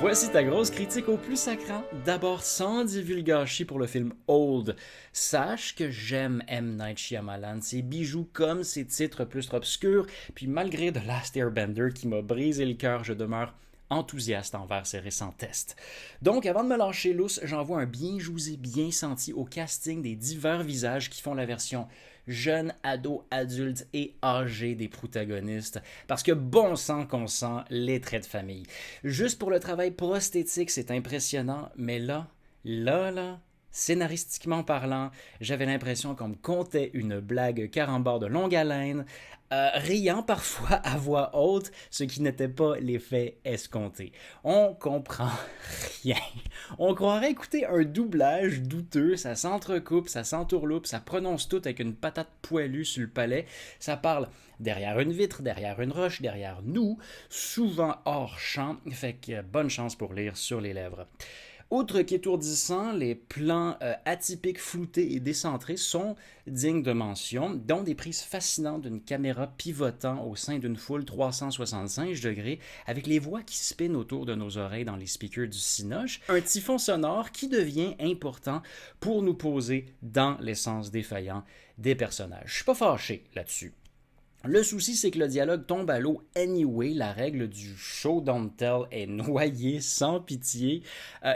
Voici ta grosse critique au plus sacrant. D'abord, sans divulgacher pour le film Old. Sache que j'aime M. Night Shyamalan, ses bijoux comme ses titres plus obscurs, puis malgré The Last Airbender qui m'a brisé le cœur, je demeure enthousiaste envers ses récents tests. Donc, avant de me lâcher lousse, j'envoie un bien jousé, bien senti au casting des divers visages qui font la version jeune, ado, adulte et âgé des protagonistes, parce que bon sang qu'on sent les traits de famille. Juste pour le travail prosthétique, c'est impressionnant, mais là, scénaristiquement parlant, j'avais l'impression qu'on me contait une blague carambar de longue haleine, riant parfois à voix haute, ce qui n'était pas l'effet escompté. On comprend rien. On croirait écouter un doublage douteux, ça s'entrecoupe, ça s'entourloupe, ça prononce tout avec une patate poilue sur le palais, ça parle derrière une vitre, derrière une roche, derrière nous, souvent hors champ, fait que bonne chance pour lire sur les lèvres. Outre qu'étourdissants, les plans atypiques, floutés et décentrés sont dignes de mention, dont des prises fascinantes d'une caméra pivotant au sein d'une foule 365 degrés, avec les voix qui spinent autour de nos oreilles dans les speakers du Cinoche, un typhon sonore qui devient important pour nous poser dans l'essence défaillant des personnages. Je suis pas fâché là-dessus. Le souci, c'est que le dialogue tombe à l'eau anyway. La règle du show don't tell est noyée sans pitié.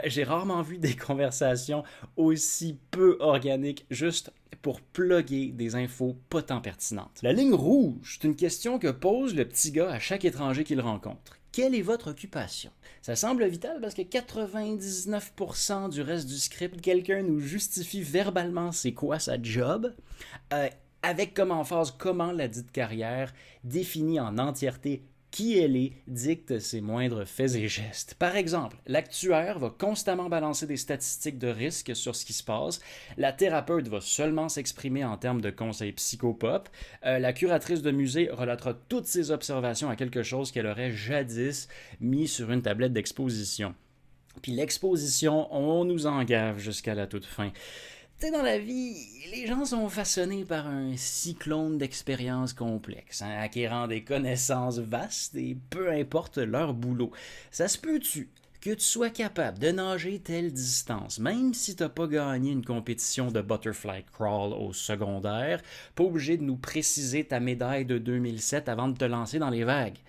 J'ai rarement vu des conversations aussi peu organiques juste pour plugger des infos pas tant pertinentes. La ligne rouge, c'est une question que pose le petit gars à chaque étranger qu'il rencontre. Quelle est votre occupation? Ça semble vital parce que 99% du reste du script, quelqu'un nous justifie verbalement c'est quoi sa job. Avec comme emphase comment la dite carrière définit en entièreté qui elle est, dicte ses moindres faits et gestes. Par exemple, l'actuaire va constamment balancer des statistiques de risque sur ce qui se passe, la thérapeute va seulement s'exprimer en termes de conseils psychopop, la curatrice de musée relatera toutes ses observations à quelque chose qu'elle aurait jadis mis sur une tablette d'exposition. Puis l'exposition, on nous en gave jusqu'à la toute fin. Tu sais, dans la vie, les gens sont façonnés par un cyclone d'expériences complexes, acquérant des connaissances vastes et peu importe leur boulot. Ça se peut-tu que tu sois capable de nager telle distance, même si t'as pas gagné une compétition de butterfly crawl au secondaire, pas obligé de nous préciser ta médaille de 2007 avant de te lancer dans les vagues.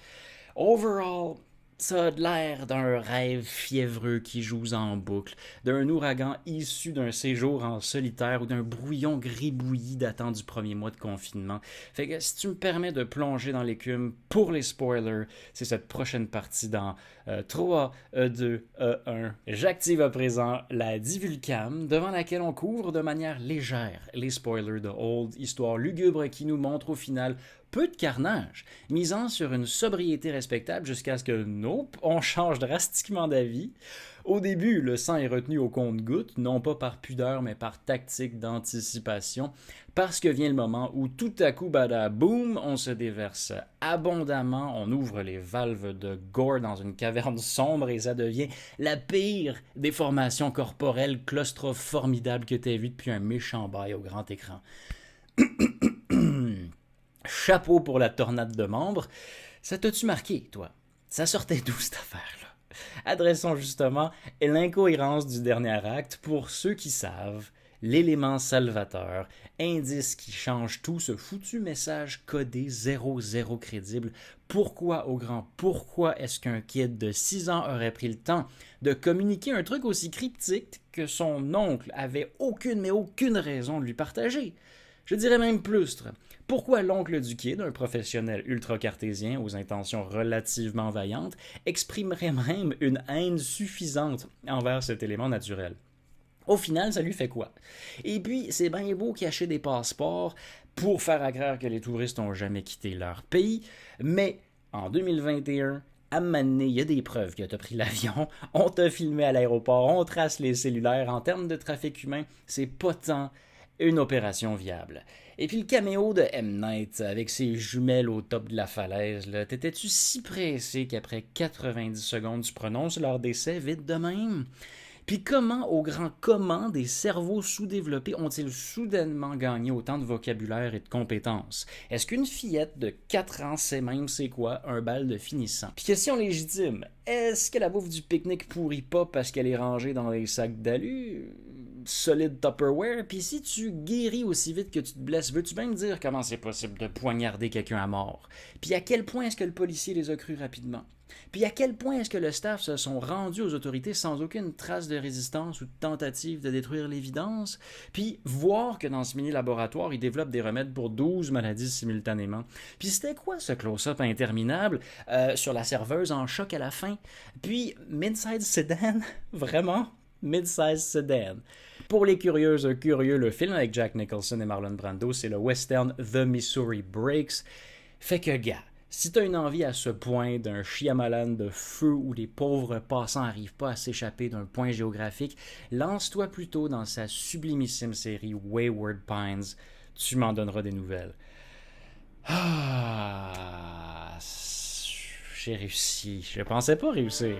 Overall, ça a l'air d'un rêve fiévreux qui joue en boucle, d'un ouragan issu d'un séjour en solitaire ou d'un brouillon gribouillis datant du premier mois de confinement. Fait que si tu me permets de plonger dans l'écume pour les spoilers, c'est cette prochaine partie dans 3, E2, E1. J'active à présent la divulcam devant laquelle on couvre de manière légère les spoilers de Old, histoire lugubre qui nous montre au final peu de carnage, misant sur une sobriété respectable jusqu'à ce que, nope, on change drastiquement d'avis. Au début, le sang est retenu au compte-gouttes, non pas par pudeur, mais par tactique d'anticipation, parce que vient le moment où tout à coup, badaboum, on se déverse abondamment, on ouvre les valves de gore dans une caverne sombre et ça devient la pire déformation corporelle claustro-formidable que t'aies vue depuis un méchant bail au grand écran. Chapeau pour la tornade de membres. Ça t'a-tu marqué, toi? Ça sortait d'où, cette affaire-là? Adressons justement l'incohérence du dernier acte pour ceux qui savent, l'élément salvateur, indice qui change tout, ce foutu message codé 0 crédible. Pourquoi, au grand pourquoi, est-ce qu'un kid de 6 ans aurait pris le temps de communiquer un truc aussi cryptique que son oncle avait aucune raison de lui partager? Je dirais même plus. Pourquoi l'oncle du kid, un professionnel ultra-cartésien aux intentions relativement vaillantes, exprimerait même une haine suffisante envers cet élément naturel? Au final, ça lui fait quoi? Et puis, c'est bien beau cacher des passeports pour faire à croire que les touristes n'ont jamais quitté leur pays, mais en 2021, à un moment donné, il y a des preuves que tu as pris l'avion, on t'a filmé à l'aéroport, on trace les cellulaires. En termes de trafic humain, c'est pas tant une opération viable. Et puis le caméo de M. Night avec ses jumelles au top de la falaise, là, t'étais-tu si pressé qu'après 90 secondes, tu prononces leur décès vite de même? Puis comment, au grand comment, des cerveaux sous-développés ont-ils soudainement gagné autant de vocabulaire et de compétences? Est-ce qu'une fillette de 4 ans sait même c'est quoi un bal de finissant? Puis question légitime, est-ce que la bouffe du pique-nique pourrit pas parce qu'elle est rangée dans les sacs d'alu? Solide Tupperware? Puis si tu guéris aussi vite que tu te blesses, veux-tu bien me dire comment c'est possible de poignarder quelqu'un à mort? Puis à quel point est-ce que le policier les a crus rapidement? Puis à quel point est-ce que le staff se sont rendus aux autorités sans aucune trace de résistance ou de tentative de détruire l'évidence? Puis voir que dans ce mini-laboratoire, ils développent des remèdes pour 12 maladies simultanément. Puis c'était quoi ce close-up interminable sur la serveuse en choc à la fin? Puis Mid-Size Sedan? Vraiment? Mid-Size Sedan. Pour les curieuses curieux, le film avec Jack Nicholson et Marlon Brando, c'est le western The Missouri Breaks. Fait que, gars, si t'as une envie à ce point d'un Shyamalan de feu où les pauvres passants n'arrivent pas à s'échapper d'un point géographique, lance-toi plutôt dans sa sublimissime série Wayward Pines. Tu m'en donneras des nouvelles. Ah, j'ai réussi. Je pensais pas réussir.